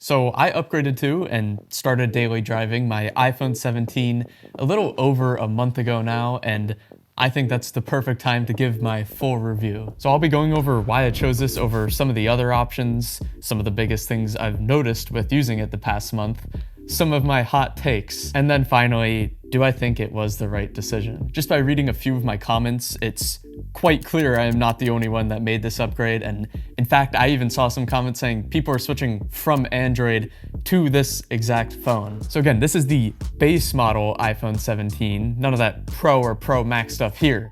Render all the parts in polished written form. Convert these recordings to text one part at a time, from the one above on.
So I upgraded to and started daily driving my iPhone 17 a little over a month ago now, and I think that's the perfect time to give my full review. So I'll be going over why I chose this over some of the other options, some of the biggest things I've noticed with using it the past month, some of my hot takes, and then finally, do I think it was the right decision? Just by reading a few of my comments, it's quite clear I am not the only one that made this upgrade, and in fact, I even saw some comments saying people are switching from Android to this exact phone. So again, this is the base model iPhone 17, none of that Pro or Pro Max stuff here,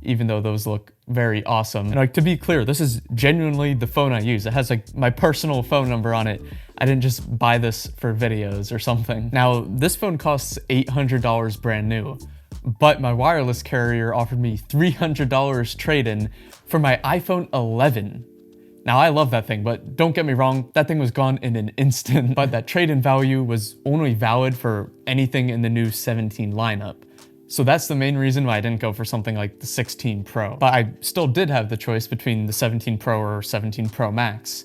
even though those look very awesome. And like, to be clear, this is genuinely the phone I use. It has like my personal phone number on it. I didn't just buy this for videos or something. Now, this phone costs $800 brand new, but my wireless carrier offered me $300 trade-in for my iPhone 11. Now, I love that thing, but don't get me wrong, that thing was gone in an instant, but that trade-in value was only valid for anything in the new 17 lineup. So that's the main reason why I didn't go for something like the 16 Pro. But I still did have the choice between the 17 Pro or 17 Pro Max.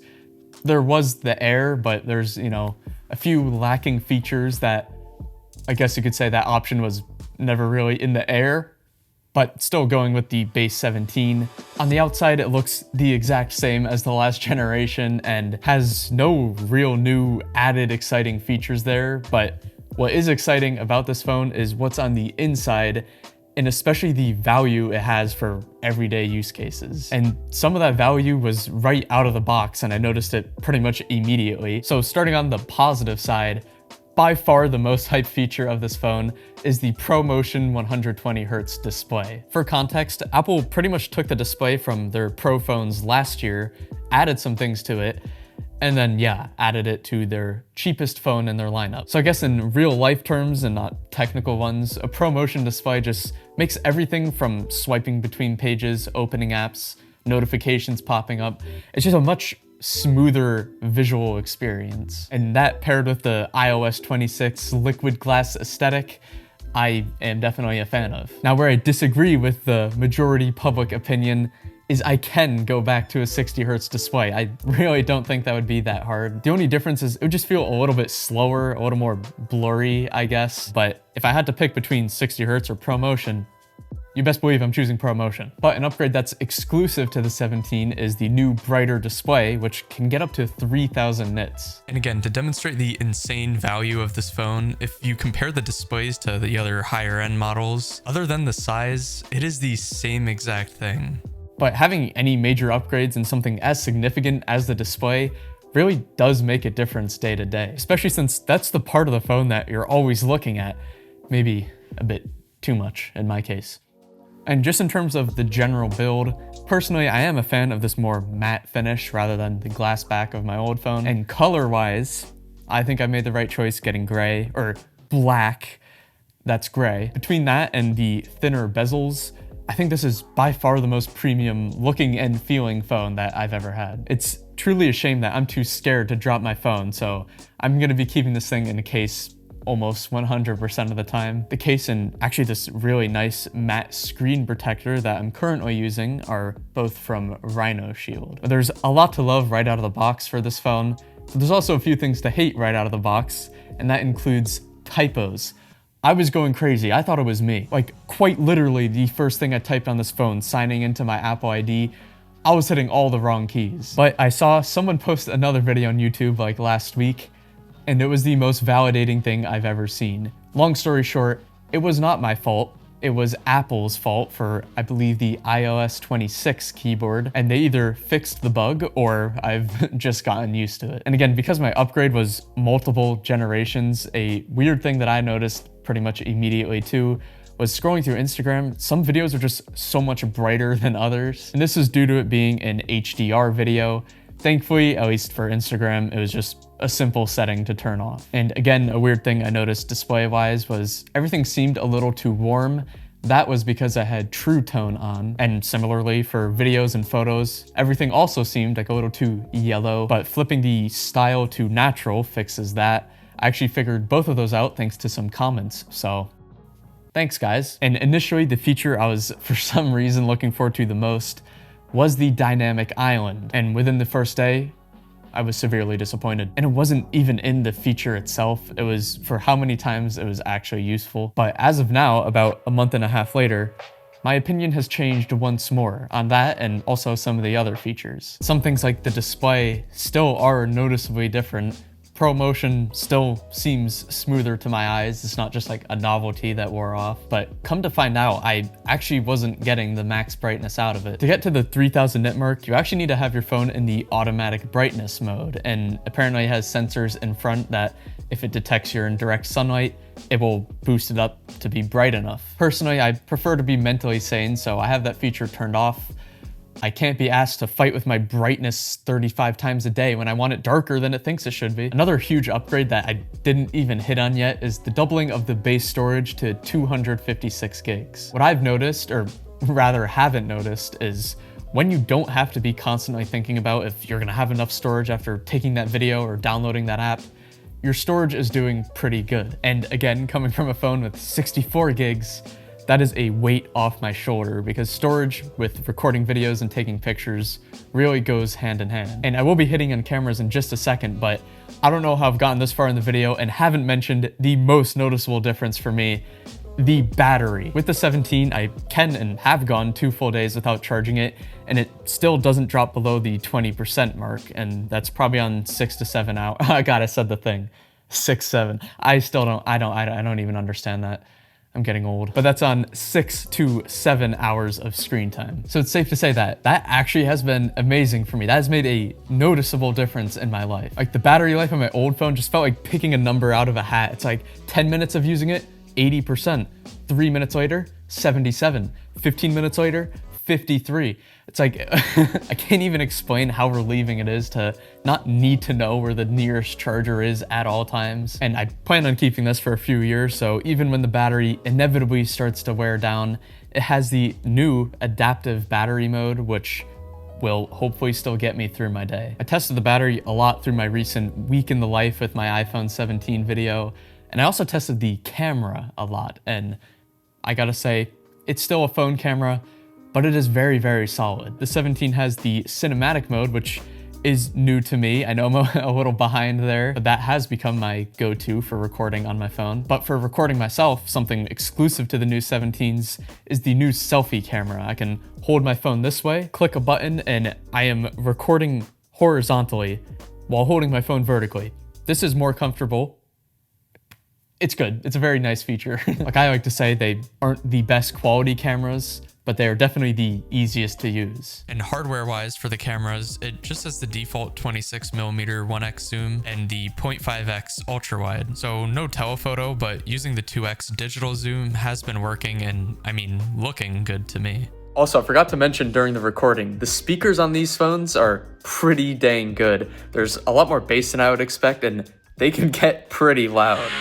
There was the Air, but there's, a few lacking features that I guess you could say that option was never really in the air, but still going with the base 17. On the outside, it looks the exact same as the last generation and has no real new added exciting features there, but what is exciting about this phone is what's on the inside, and especially the value it has for everyday use cases. And some of that value was right out of the box, and I noticed it pretty much immediately. So starting on the positive side, by far the most hyped feature of this phone is the ProMotion 120Hz display. For context, Apple pretty much took the display from their Pro phones last year, added some things to it, and then, added it to their cheapest phone in their lineup. So I guess in real life terms and not technical ones, a ProMotion display just makes everything from swiping between pages, opening apps, notifications popping up. It's just a much smoother visual experience. And that paired with the iOS 26 liquid glass aesthetic, I am definitely a fan of. Now, where I disagree with the majority public opinion is I can go back to a 60Hz display. I really don't think that would be that hard. The only difference is it would just feel a little bit slower, a little more blurry, I guess. But if I had to pick between 60Hz or ProMotion, you best believe I'm choosing ProMotion. But an upgrade that's exclusive to the 17 is the new brighter display, which can get up to 3000 nits. And again, to demonstrate the insane value of this phone, if you compare the displays to the other higher end models, other than the size, it is the same exact thing. But having any major upgrades in something as significant as the display really does make a difference day to day, especially since that's the part of the phone that you're always looking at, maybe a bit too much in my case. And just in terms of the general build, personally, I am a fan of this more matte finish rather than the glass back of my old phone. And color-wise, I think I made the right choice getting gray, or black, that's gray. Between that and the thinner bezels, I think this is by far the most premium looking and feeling phone that I've ever had. It's truly a shame that I'm too scared to drop my phone, so I'm gonna be keeping this thing in a case almost 100% of the time. The case and actually this really nice matte screen protector that I'm currently using are both from Rhino Shield. There's a lot to love right out of the box for this phone, but there's also a few things to hate right out of the box, and that includes typos. I was going crazy. I thought it was me. Like, quite literally, the first thing I typed on this phone, signing into my Apple ID, I was hitting all the wrong keys. But I saw someone post another video on YouTube like last week, and it was the most validating thing I've ever seen. Long story short, it was not my fault. It was Apple's fault for, I believe, the iOS 26 keyboard, and they either fixed the bug or I've just gotten used to it. And again, because my upgrade was multiple generations, a weird thing that I noticed pretty much immediately too was scrolling through Instagram, some videos are just so much brighter than others. And this is due to it being an HDR video. Thankfully, at least for Instagram, it was just a simple setting to turn off. And again, a weird thing I noticed display-wise was everything seemed a little too warm. That was because I had True Tone on. And similarly for videos and photos, everything also seemed like a little too yellow, but flipping the style to natural fixes that. I actually figured both of those out thanks to some comments, so thanks guys. And initially the feature I was for some reason looking forward to the most was the dynamic island. And within the first day, I was severely disappointed. And it wasn't even in the feature itself, it was for how many times it was actually useful. But as of now, about a month and a half later, my opinion has changed once more on that and also some of the other features. Some things like the display still are noticeably different. ProMotion still seems smoother to my eyes. It's not just like a novelty that wore off, but come to find out, I actually wasn't getting the max brightness out of it. To get to the 3000 nit mark, you actually need to have your phone in the automatic brightness mode, and apparently it has sensors in front that if it detects you're in direct sunlight, it will boost it up to be bright enough. Personally, I prefer to be mentally sane, so I have that feature turned off. I can't be asked to fight with my brightness 35 times a day when I want it darker than it thinks it should be. Another huge upgrade that I didn't even hit on yet is the doubling of the base storage to 256 gigs. What I've noticed, or rather haven't noticed, is when you don't have to be constantly thinking about if you're gonna have enough storage after taking that video or downloading that app, your storage is doing pretty good. And again, coming from a phone with 64 gigs, that is a weight off my shoulder because storage with recording videos and taking pictures really goes hand in hand. And I will be hitting on cameras in just a second, but I don't know how I've gotten this far in the video and haven't mentioned the most noticeable difference for me, the battery. With the 17, I can and have gone 2 full days without charging it, and it still doesn't drop below the 20% mark, and that's probably on 6 to 7 hours. God, I said the thing. 6, 7. I don't even understand that. I'm getting old, but that's on 6 to 7 hours of screen time. So it's safe to say that that actually has been amazing for me. That has made a noticeable difference in my life. Like the battery life on my old phone just felt like picking a number out of a hat. It's like 10 minutes of using it, 80%. 3 minutes later, 77. 15 minutes later, 53. It's like, I can't even explain how relieving it is to not need to know where the nearest charger is at all times. And I plan on keeping this for a few years, so even when the battery inevitably starts to wear down, it has the new adaptive battery mode, which will hopefully still get me through my day. I tested the battery a lot through my recent week in the life with my iPhone 17 video, and I also tested the camera a lot, and I gotta say, it's still a phone camera, but it is very, very solid. The 17 has the cinematic mode, which is new to me. I know I'm a little behind there, but that has become my go-to for recording on my phone. But for recording myself, something exclusive to the new 17s is the new selfie camera. I can hold my phone this way, click a button, and I am recording horizontally while holding my phone vertically. This is more comfortable. It's good. It's a very nice feature. Like I like to say, they aren't the best quality cameras, but they're definitely the easiest to use. And hardware-wise for the cameras, it just has the default 26mm 1x zoom and the 0.5x ultra-wide. So no telephoto, but using the 2x digital zoom has been working and, I mean, looking good to me. Also, I forgot to mention during the recording, the speakers on these phones are pretty dang good. There's a lot more bass than I would expect, and they can get pretty loud.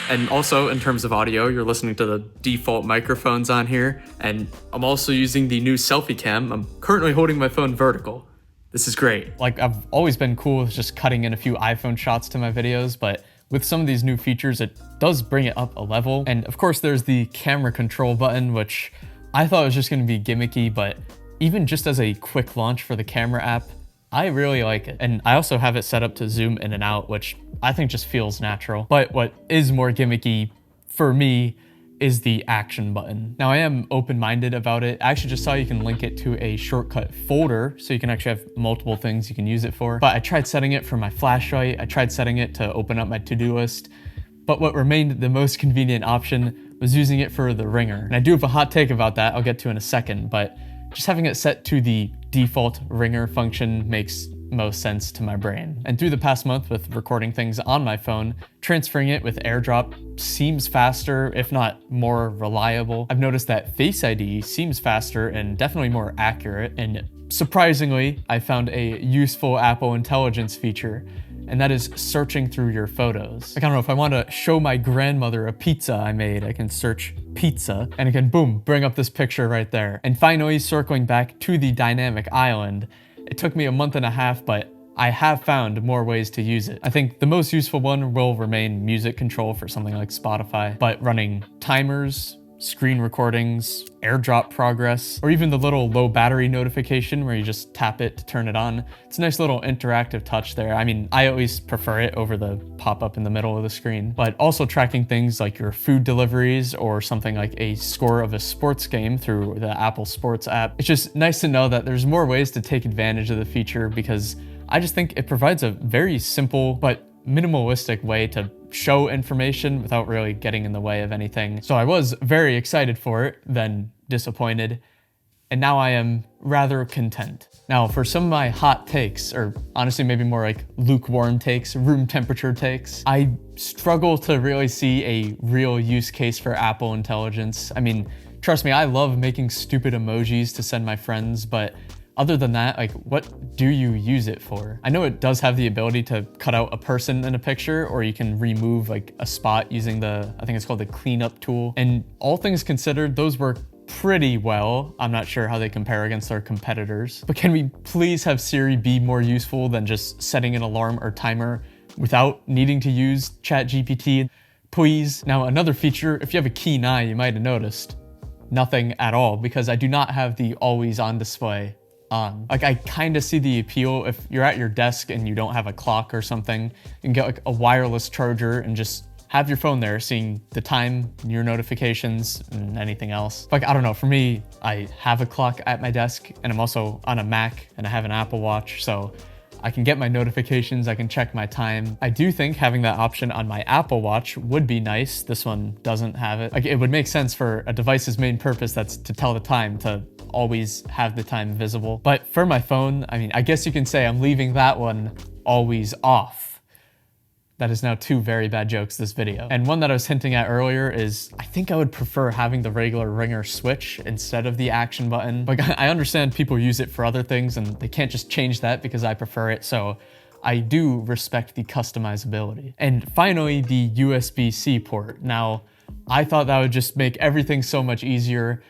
And also in terms of audio, you're listening to the default microphones on here, and I'm also using the new selfie cam. I'm currently holding my phone vertical. This is great. Like I've always been cool with just cutting in a few iPhone shots to my videos, but with some of these new features, it does bring it up a level. And of course there's the camera control button, which I thought was just gonna be gimmicky, but even just as a quick launch for the camera app, I really like it. And I also have it set up to zoom in and out, which I think just feels natural. But what is more gimmicky for me is the action button. Now I am open-minded about it. I actually just saw you can link it to a shortcut folder, so you can actually have multiple things you can use it for. But I tried setting it for my flashlight. I tried setting it to open up my to-do list. But what remained the most convenient option was using it for the ringer. And I do have a hot take about that I'll get to in a second, but just having it set to the default ringer function makes most sense to my brain. And through the past month with recording things on my phone, transferring it with AirDrop seems faster, if not more reliable. I've noticed that Face ID seems faster and definitely more accurate. And surprisingly, I found a useful Apple Intelligence feature, and that is searching through your photos. Like, I don't know, if I want to show my grandmother a pizza I made, I can search pizza and it can, boom, bring up this picture right there. And finally, circling back to the dynamic island, it took me a month and a half, but I have found more ways to use it. I think the most useful one will remain music control for something like Spotify, but running timers, screen recordings, AirDrop progress, or even the little low battery notification where you just tap it to turn it on. It's a nice little interactive touch there. I mean, I always prefer it over the pop-up in the middle of the screen, but also tracking things like your food deliveries or something like a score of a sports game through the Apple Sports app. It's just nice to know that there's more ways to take advantage of the feature, because I just think it provides a very simple but minimalistic way to show information without really getting in the way of anything. So I was very excited for it, then disappointed, and now I am rather content. Now for some of my hot takes, or honestly maybe more like lukewarm takes, room temperature takes, I struggle to really see a real use case for Apple Intelligence. I mean, trust me, I love making stupid emojis to send my friends, but other than that, like, what do you use it for? I know it does have the ability to cut out a person in a picture, or you can remove like a spot using I think it's called the cleanup tool. And all things considered, those work pretty well. I'm not sure how they compare against our competitors, but can we please have Siri be more useful than just setting an alarm or timer without needing to use ChatGPT? Please. Now, another feature, if you have a keen eye, you might have noticed nothing at all, because I do not have the always on display on. Like, I kind of see the appeal if you're at your desk and you don't have a clock or something. You can get like a wireless charger and just have your phone there seeing the time, your notifications, and anything else. Like, I don't know, for me, I have a clock at my desk, and I'm also on a Mac and I have an Apple Watch, so I can get my notifications, I can check my time. I do think having that option on my Apple Watch would be nice. This one doesn't have it. Like, it would make sense for a device's main purpose, that's to tell the time, to always have the time visible. But for my phone, I mean, I guess you can say I'm leaving that one always off. That is now two very bad jokes this video. And one that I was hinting at earlier is, I think I would prefer having the regular ringer switch instead of the action button. Like, I understand people use it for other things and they can't just change that because I prefer it, so I do respect the customizability. And finally, the USB-C port. Now, I thought that would just make everything so much easier.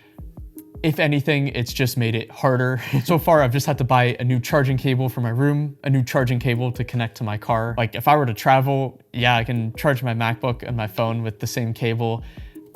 If anything, it's just made it harder. So far, I've just had to buy a new charging cable for my room, a new charging cable to connect to my car. Like, if I were to travel, yeah, I can charge my MacBook and my phone with the same cable,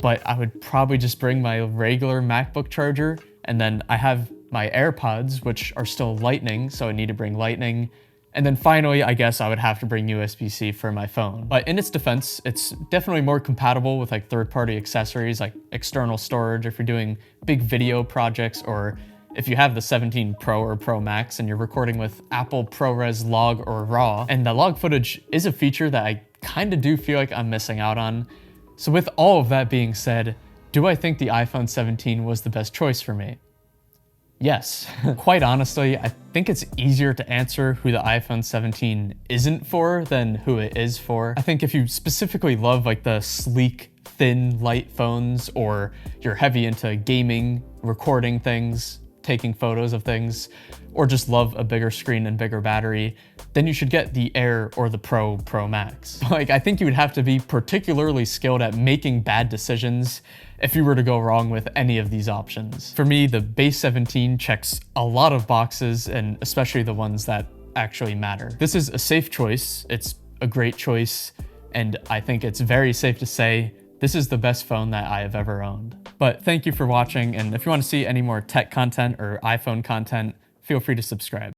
but I would probably just bring my regular MacBook charger. And then I have my AirPods, which are still Lightning, so I need to bring Lightning. And then finally, I guess I would have to bring USB-C for my phone. But in its defense, it's definitely more compatible with like third-party accessories like external storage if you're doing big video projects, or if you have the 17 Pro or Pro Max and you're recording with Apple ProRes Log or RAW. And the log footage is a feature that I kind of do feel like I'm missing out on. So with all of that being said, do I think the iPhone 17 was the best choice for me? Yes. Quite honestly, I think it's easier to answer who the iPhone 17 isn't for than who it is for. I think if you specifically love like the sleek, thin, light phones, or you're heavy into gaming, recording things, taking photos of things, or just love a bigger screen and bigger battery, then you should get the Air or the Pro Max. Like, I think you would have to be particularly skilled at making bad decisions if you were to go wrong with any of these options. For me, the base 17 checks a lot of boxes, and especially the ones that actually matter. This is a safe choice, it's a great choice, and I think it's very safe to say this is the best phone that I have ever owned. But thank you for watching, and if you want to see any more tech content or iPhone content, feel free to subscribe.